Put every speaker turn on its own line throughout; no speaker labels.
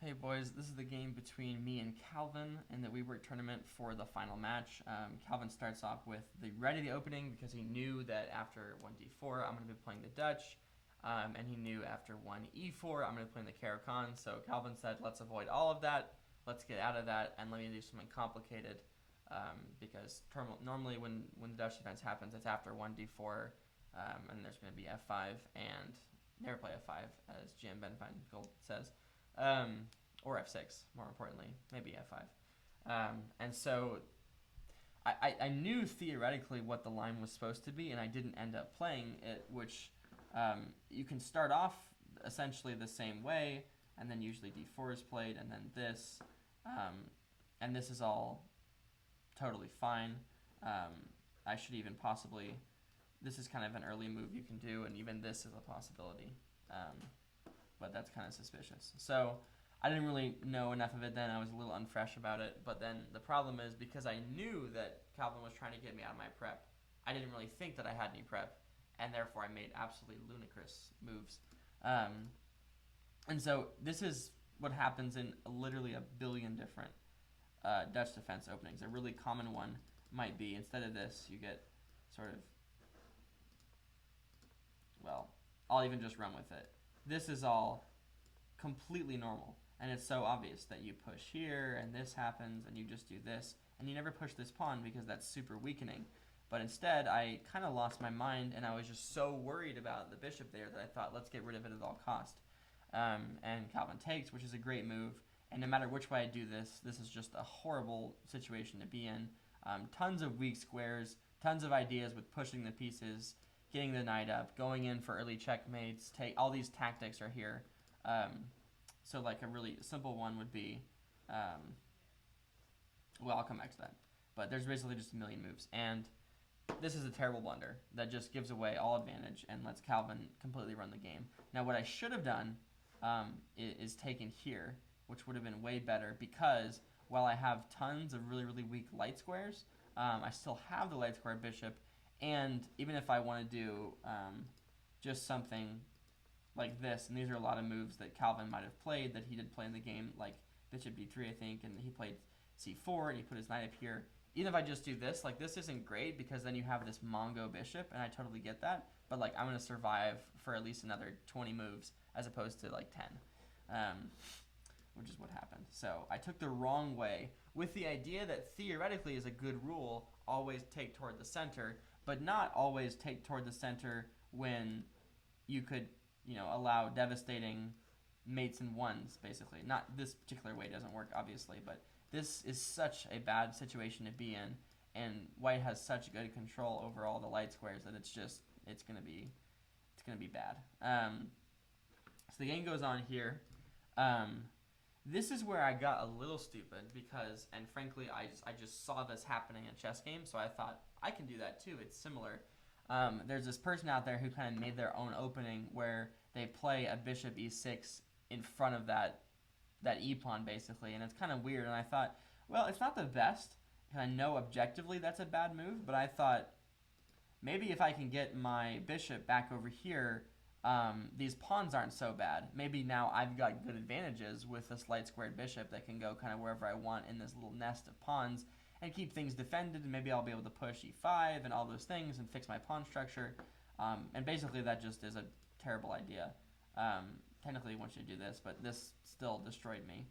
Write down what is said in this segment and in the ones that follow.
Hey boys, this is the game between me and Calvin in the WeWork tournament for the final match. Calvin starts off with the ready the opening because he knew that after 1d4 I'm going to be playing the Dutch, and he knew after 1e4 I'm going to be playing the Caro-Kann. So Calvin said, let's avoid all of that, let's get out of that, and let me do something complicated, because normally when the Dutch defense happens, it's after 1d4, and there's going to be f5, and never play f5, as GM Ben Feingold says. Or f6, more importantly, maybe f5. And so I knew theoretically what the line was supposed to be, and I didn't end up playing it, which you can start off essentially the same way, and then usually d4 is played, and then this, and this is all totally fine. I should even possibly, this is kind of an early move you can do, and even this is a possibility. But that's kind of suspicious. So I didn't really know enough of it then. I was a little unfresh about it. But then the problem is, because I knew that Calvin was trying to get me out of my prep, I didn't really think that I had any prep, and therefore I made absolutely ludicrous moves. And so this is what happens in literally a billion different Dutch defense openings. A really common one might be, instead of this, you get sort of, well, I'll even just run with it. This is all completely normal, and it's so obvious that you push here and this happens and you just do this, and you never push this pawn because that's super weakening. But instead I kind of lost my mind, and I was just so worried about the bishop there that I thought, let's get rid of it at all cost. And Calvin takes, which is a great move, and no matter which way I do this, this is just a horrible situation to be in. Tons of weak squares, tons of ideas with pushing the pieces, getting the knight up, going in for early checkmates, all these tactics are here. So like a really simple one would be, well, I'll come back to that. But there's basically just a million moves. And this is a terrible blunder that just gives away all advantage and lets Calvin completely run the game. Now what I should have done is taken here, which would have been way better, because while I have tons of really, really weak light squares, I still have the light square bishop. And even if I want to do just something like this, and these are a lot of moves that Calvin might have played that he did play in the game, like bishop d3, I think, and he played c4, and he put his knight up here. Even if I just do this, like, this isn't great because then you have this Mongo bishop, and I totally get that, but like, I'm going to survive for at least another 20 moves as opposed to like 10, which is what happened. So I took the wrong way with the idea that theoretically is a good rule, always take toward the center, but not always take toward the center when you could, allow devastating mates and ones, basically. Not this particular way doesn't work, obviously, but this is such a bad situation to be in, and white has such good control over all the light squares that it's gonna be bad. So the game goes on here. This is where I got a little stupid because, and frankly, I just saw this happening in a chess game, so I thought, I can do that too, it's similar. There's this person out there who kind of made their own opening where they play a bishop e6 in front of that e-pawn, basically, and it's kind of weird, and I thought, well, it's not the best, and I know objectively that's a bad move, but I thought, maybe if I can get my bishop back over here, these pawns aren't so bad. Maybe now I've got good advantages with this light squared bishop that can go kind of wherever I want in this little nest of pawns and keep things defended, and maybe I'll be able to push e5 and all those things and fix my pawn structure. And basically that just is a terrible idea. Technically I want you to do this, but this still destroyed me.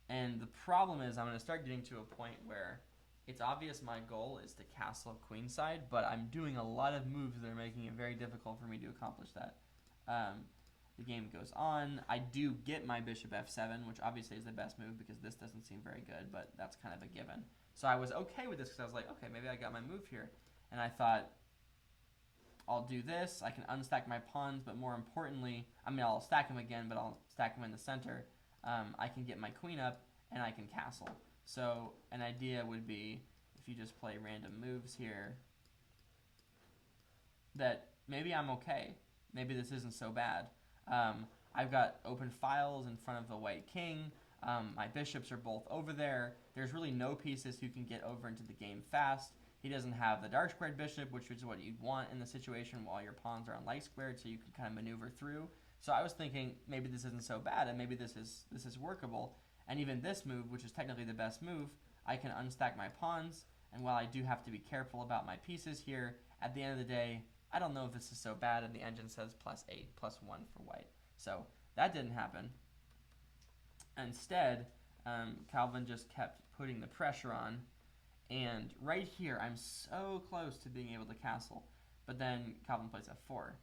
And the problem is I'm going to start getting to a point where it's obvious my goal is to castle queenside, but I'm doing a lot of moves that are making it very difficult for me to accomplish that. The game goes on. I do get my bishop f7, which obviously is the best move because this doesn't seem very good, but that's kind of a given. So I was okay with this because I was like, okay, maybe I got my move here. And I thought, I'll do this. I can unstack my pawns, but more importantly, I'll stack them again, but I'll stack them in the center. I can get my queen up, and I can castle. So an idea would be, if you just play random moves here, that maybe I'm okay. Maybe this isn't so bad. I've got open files in front of the white king. My bishops are both over there. There's really no pieces who can get over into the game fast. He doesn't have the dark squared bishop, which is what you'd want in the situation while your pawns are on light squared, so you can kind of maneuver through. So I was thinking maybe this isn't so bad, and maybe this is workable. And even this move, which is technically the best move, I can unstack my pawns. And while I do have to be careful about my pieces here, at the end of the day, I don't know if this is so bad. And the engine says +8, +1 for white. So that didn't happen. Instead, Calvin just kept putting the pressure on. And right here, I'm so close to being able to castle. But then Calvin plays f4.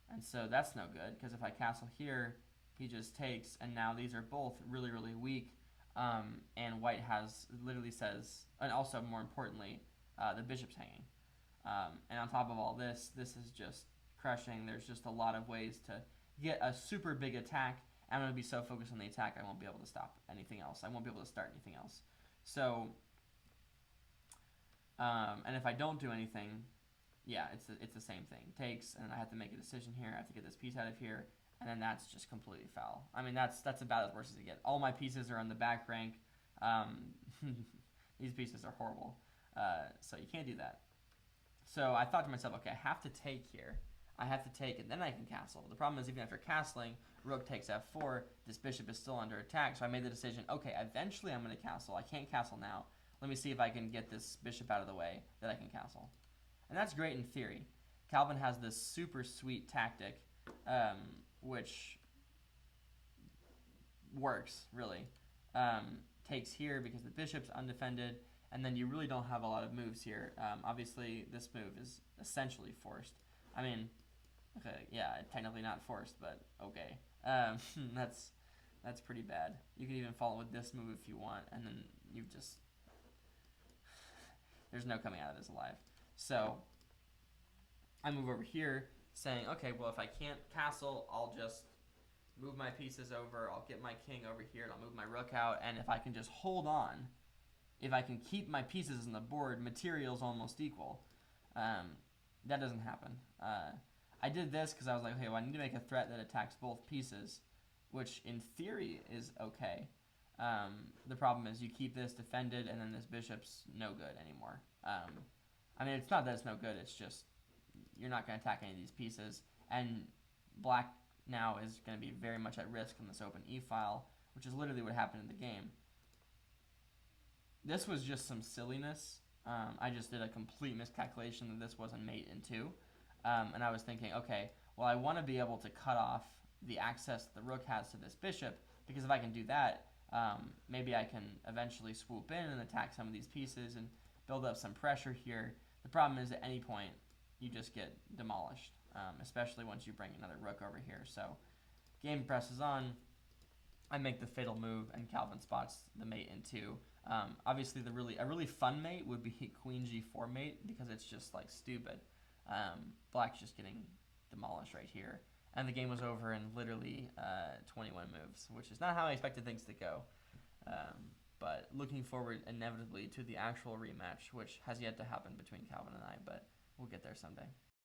And so that's no good, because if I castle here, he just takes, and now these are both really, really weak. And white literally says, and also more importantly, the bishop's hanging. And on top of all this is just crushing. There's just a lot of ways to get a super big attack. I'm going to be so focused on the attack, I won't be able to stop anything else. I won't be able to start anything else. So, and if I don't do anything, yeah, it's the same thing. Takes, and I have to make a decision here. I have to get this piece out of here, and then that's just completely foul. I mean, that's about as worse as it gets. All my pieces are on the back rank. These pieces are horrible. So you can't do that. So I thought to myself, okay, I have to take here. I have to take, and then I can castle. The problem is even after castling, rook takes f4, this bishop is still under attack. So I made the decision, okay, eventually I'm going to castle. I can't castle now. Let me see if I can get this bishop out of the way that I can castle. And that's great in theory. Calvin has this super sweet tactic, which works, really. Takes here because the bishop's undefended, and then you really don't have a lot of moves here. Obviously, this move is essentially forced. I mean, okay, yeah, technically not forced, but okay. That's pretty bad. You can even follow with this move if you want, and then you've just... There's no coming out of this alive. So I move over here saying, okay, well, if I can't castle, I'll just move my pieces over. I'll get my king over here, and I'll move my rook out. And if I can just hold on, if I can keep my pieces on the board, material's almost equal. That doesn't happen. I did this because I was like, okay, well, I need to make a threat that attacks both pieces, which in theory is okay. The problem is you keep this defended, and then this bishop's no good anymore. I mean, it's not that it's no good, it's just you're not going to attack any of these pieces, and black now is going to be very much at risk on this open e-file, which is literally what happened in the game. This was just some silliness. I just did a complete miscalculation that this was a mate in 2, and I was thinking, okay, well, I want to be able to cut off the access the rook has to this bishop, because if I can do that, maybe I can eventually swoop in and attack some of these pieces and build up some pressure here. The problem is at any point you just get demolished, especially once you bring another rook over here. So game presses on. I make the fatal move, and Calvin spots the mate in 2. Obviously, a really fun mate would be queen g4 mate, because it's just like stupid. Black's just getting demolished right here. And the game was over in literally 21 moves, which is not how I expected things to go. But looking forward inevitably to the actual rematch, which has yet to happen between Calvin and I, but we'll get there someday.